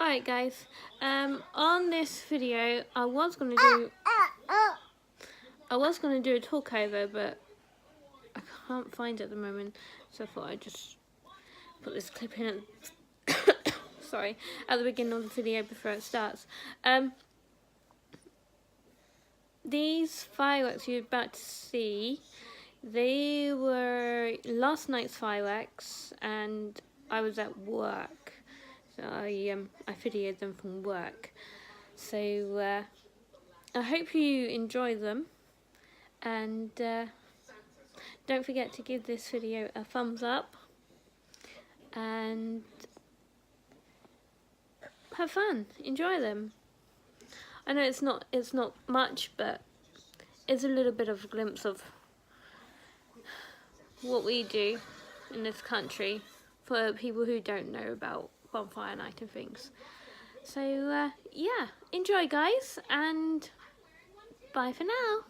Alright guys, on this video I was gonna do a talk over, but I can't find it at the moment, so I thought I'd just put this clip in at, sorry, at the beginning of the video before it starts. These fireworks you're about to see, they were last night's fireworks and I was at work. So I videoed them from work. So I hope you enjoy them, and don't forget to give this video a thumbs up and have fun, enjoy them. I know it's not much, but it's a little bit of a glimpse of what we do in this country for people who don't know about Bonfire Night and things. So yeah, enjoy guys, and bye for now.